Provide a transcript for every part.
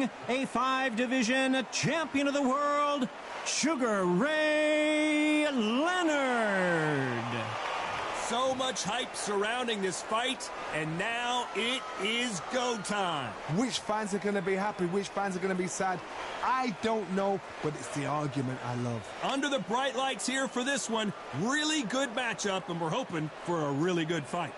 Introducing a 5-division champion of the world, Sugar Ray Leonard. So much hype surrounding this fight, and now it is go time. Which fans are going to be happy? Which fans are going to be sad? I don't know, but it's the argument I love. Under the bright lights here for this one. Really good matchup, and we're hoping for a really good fight.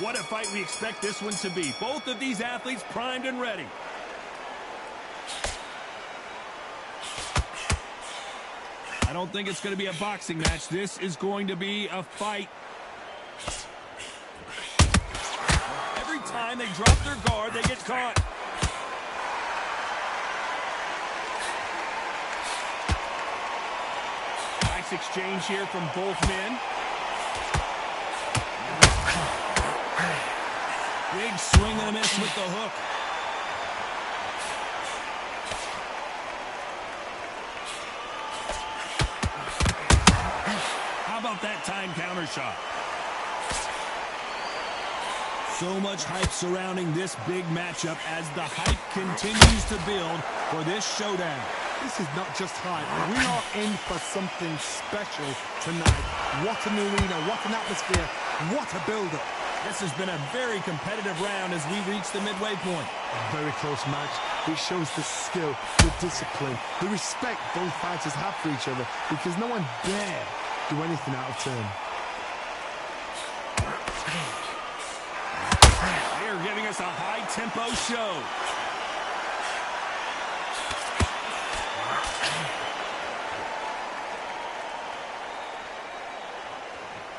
What a fight we expect this one to be. Both of these athletes primed and ready. I don't think it's going to be a boxing match. This is going to be a fight. Every time they drop their guard, they get caught. Nice exchange here from both men. Big swing and a miss with the hook. How about that time counter shot? So much hype surrounding this big matchup as the hype continues to build for this showdown. This is not just hype. We are in for something special tonight. What an arena, what an atmosphere, what a build-up. This has been a very competitive round as we reach the midway point. A very close match. It shows the skill, the discipline, the respect both fighters have for each other, because no one dare do anything out of turn. They are giving us a high-tempo show.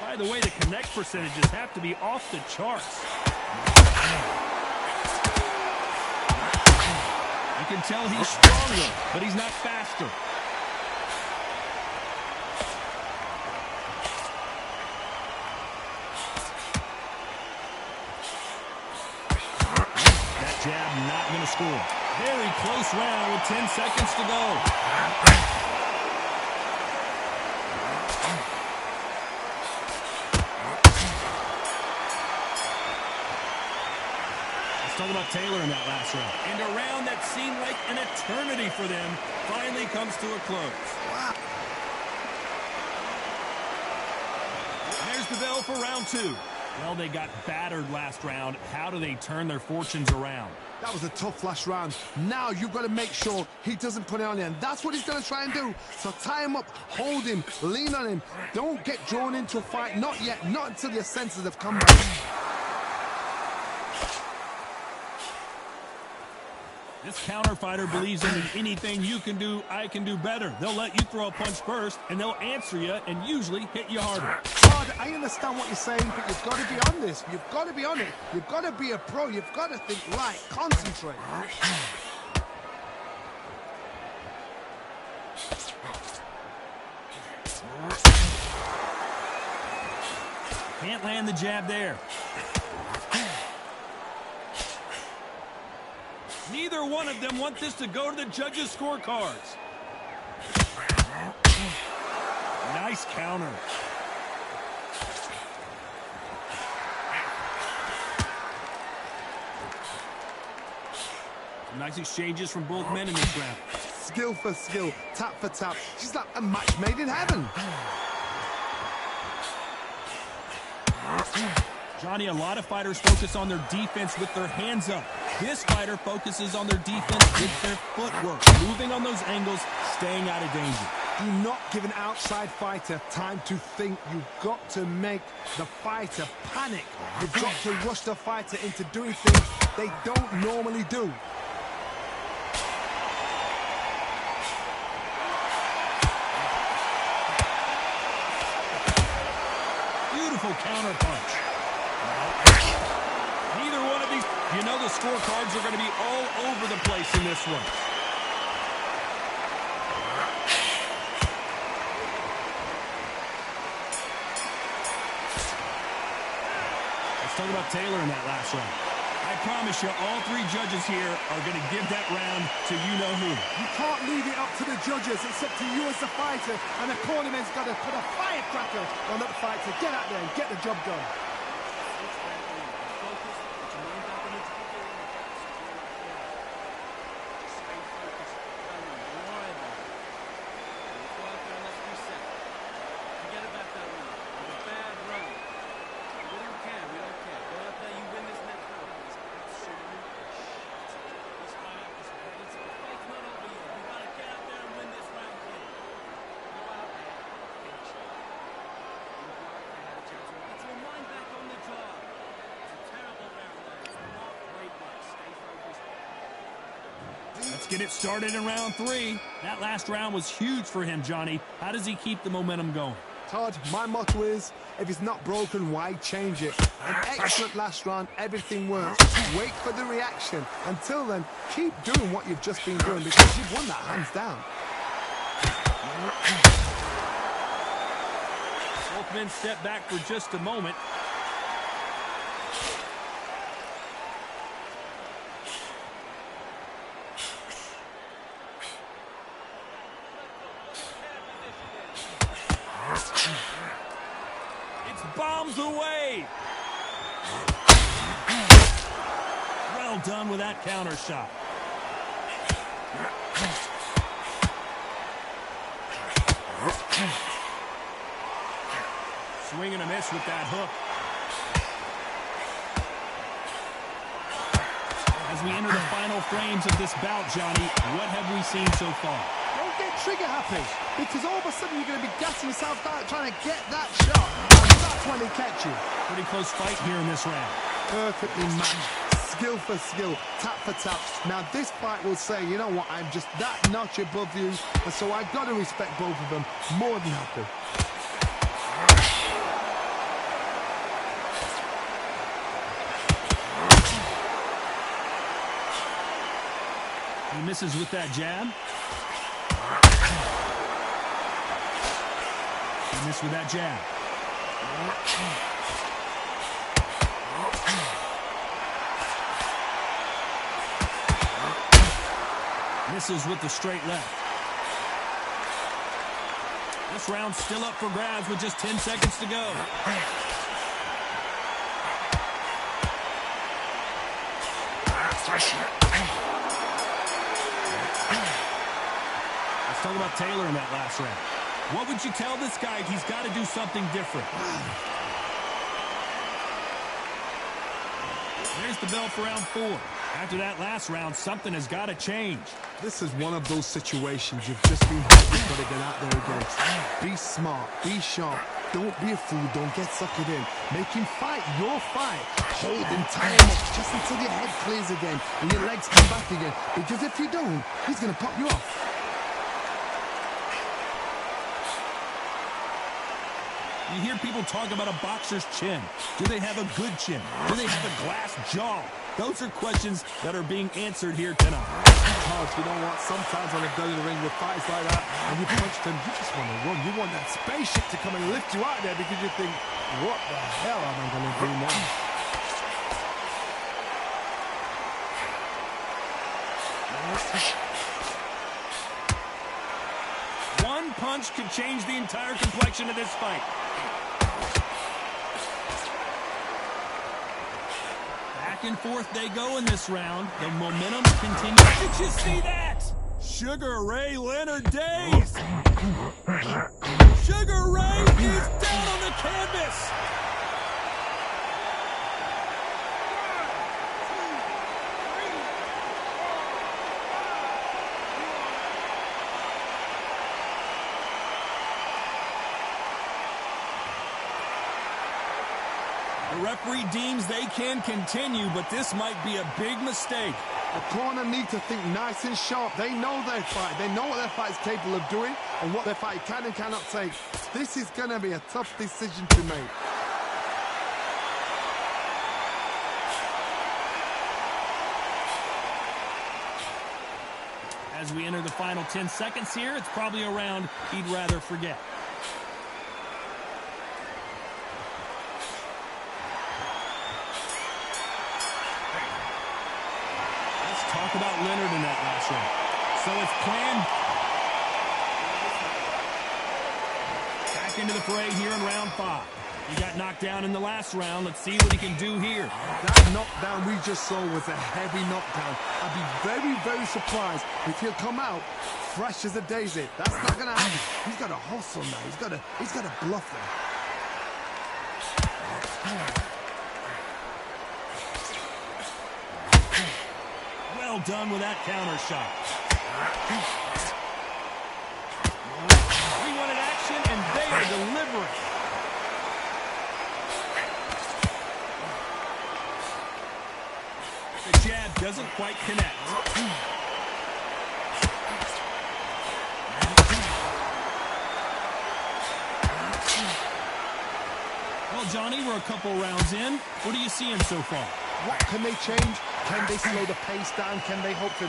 By the way, the connect percentages have to be off the charts. You can tell he's stronger, but he's not faster. That jab not going to score. Very close round with 10 seconds to go. Talk about Taylor in that last round. And a round that seemed like an eternity for them finally comes to a close. Wow. And there's the bell for round 2. Well, they got battered last round. How do they turn their fortunes around? That was a tough last round. Now you've got to make sure he doesn't put it on you, and that's what he's going to try and do. So tie him up, hold him, lean on him. Don't get drawn into a fight. Not yet. Not until your senses have come back. This counter fighter believes in anything you can do, I can do better. They'll let you throw a punch first, and they'll answer you and usually hit you harder. God, I understand what you're saying, but you've got to be on this. You've got to be on it. You've got to be a pro. You've got to think right. Concentrate. Can't land the jab there. Neither one of them want this to go to the judges' scorecards. Nice counter. Nice exchanges from both men in this round. Skill for skill, tap for tap. She's like a match made in heaven. Johnny, a lot of fighters focus on their defense with their hands up. This fighter focuses on their defense with their footwork, moving on those angles, staying out of danger. Do not give an outside fighter time to think. You've got to make the fighter panic. You've got to rush the fighter into doing things they don't normally do. Beautiful counter punch. Neither one of these, you know the scorecards are going to be all over the place in this one. Let's talk about Taylor in that last round. I promise you, all three judges here are going to give that round to you-know-who. You can't leave it up to the judges. It's up to you as the fighter, and the cornerman's got to put a firecracker on that fighter. Get out there and get the job done. Let's get it started in round 3. That last round was huge for him, Johnny. How does he keep the momentum going? Todd, my motto is, if it's not broken, why change it? An excellent last round, everything works. Wait for the reaction. Until then, keep doing what you've just been doing because you've won that hands down. Both men step back for just a moment. It's bombs away. Well done with that counter shot. Swing and a miss with that hook. As we enter the final frames of this bout, Johnny, what have we seen so far? Don't get trigger happy, because all of a sudden you're going to be gassing yourself out trying to get that shot. And that's when they catch you. Pretty close fight here in this round. Perfectly matched. Skill for skill, tap for tap. Now this fight will say, you know what, I'm just that notch above you, and so I've got to respect both of them. More than happy. He misses with that jab. He missed with that jab. Misses with the straight left. This round's still up for grabs with just 10 seconds to go. Let's talk about Taylor in that last round. What would you tell this guy? He's got to do something different. There's the bell for round 4. After that last round, something has got to change. This is one of those situations you've just been hurt. You've got to get out there again. Be smart, be sharp. Don't be a fool, don't get suckered in. Make him fight your fight. Hold him, tie him up just until your head clears again and your legs come back again. Because if you don't, he's going to pop you off. You hear people talk about a boxer's chin. Do they have a good chin? Do they have a glass jaw? Those are questions that are being answered here tonight. Todd, you know what? Sometimes on the belly of the ring with fights like that, and you punch them, you just want to run. You want that spaceship to come and lift you out there because you think, what the hell am I going to do now? One punch could change the entire complexion of this fight. Back and forth they go in this round. The momentum continues. Did you see that? Sugar Ray Leonard days. Sugar Ray is down on the canvas. The referee deems they can continue, but this might be a big mistake. The corner need to think nice and sharp. They know their fight. They know what their fight is capable of doing and what their fight can and cannot take. This is going to be a tough decision to make. As we enter the final 10 seconds here, it's probably a round he'd rather forget. Talk about Leonard in that last round. So it's planned. Back into the fray here in round 5. He got knocked down in the last round. Let's see what he can do here. That knockdown we just saw was a heavy knockdown. I'd be very, very surprised if he'll come out fresh as a daisy. That's not going to happen. He's got to hustle now. He's got to bluff them. Well done with that counter shot. We wanted action, and they are delivering. The jab doesn't quite connect. Johnny, we're a couple rounds in. What are you seeing so far? What can they change? Can they slow the pace down? Can they hope to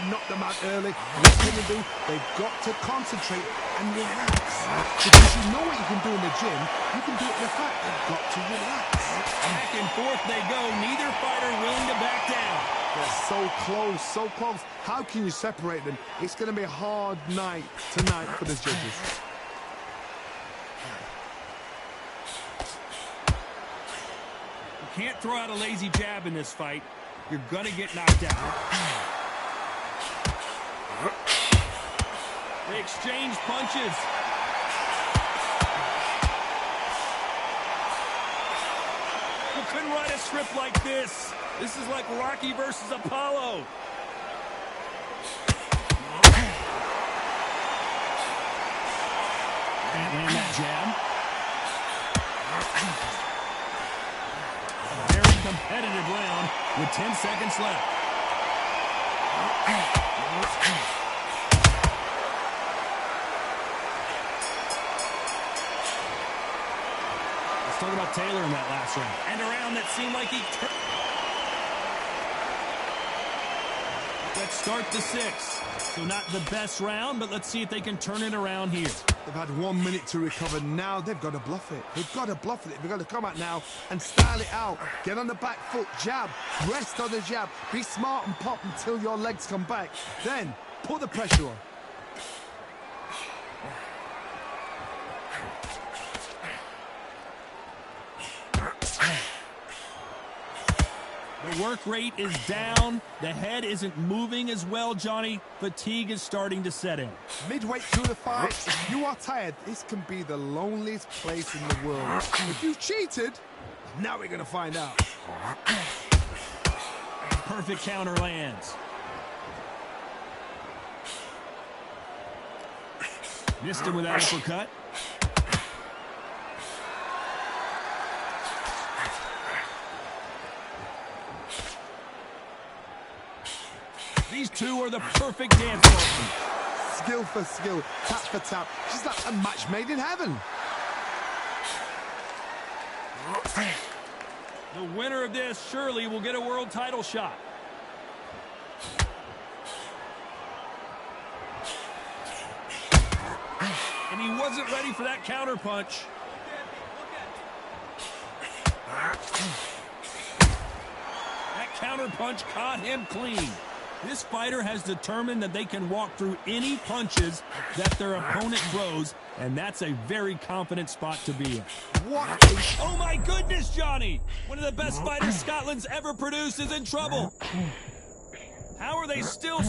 knock them out early? What can they do? They've got to concentrate and relax. Because you know what you can do in the gym, you can do it in the fight. They've got to relax. Back and forth they go. Neither fighter willing to back down. They're so close, so close. How can you separate them? It's going to be a hard night tonight for the judges. Can't throw out a lazy jab in this fight. You're gonna get knocked out. They exchange punches. You couldn't write a script like this. This is like Rocky versus Apollo. Can't land that jab. Competitive round with 10 seconds left. Let's talk about Taylor in that last round. And a round that seemed like he... Let's start the sixth. So not the best round, but let's see if they can turn it around here. They've had 1 minute to recover. Now they've got to bluff it. They've got to bluff it. They've got to come out now and style it out. Get on the back foot, jab, rest on the jab. Be smart and pop until your legs come back. Then put the pressure on. The work rate is down. The head isn't moving as well, Johnny. Fatigue is starting to set in. Midway through the fight, if you are tired, this can be the loneliest place in the world. If you cheated, now we're going to find out. Perfect counter lands. Missed him with that uppercut. These two are the perfect dance partners. Skill for skill, tap for tap. She's like a match made in heaven. The winner of this surely will get a world title shot. And he wasn't ready for that counter punch. That counter punch caught him clean. This fighter has determined that they can walk through any punches that their opponent throws, and that's a very confident spot to be in. What? Oh my goodness, Johnny! One of the best fighters Scotland's ever produced is in trouble. How are they still...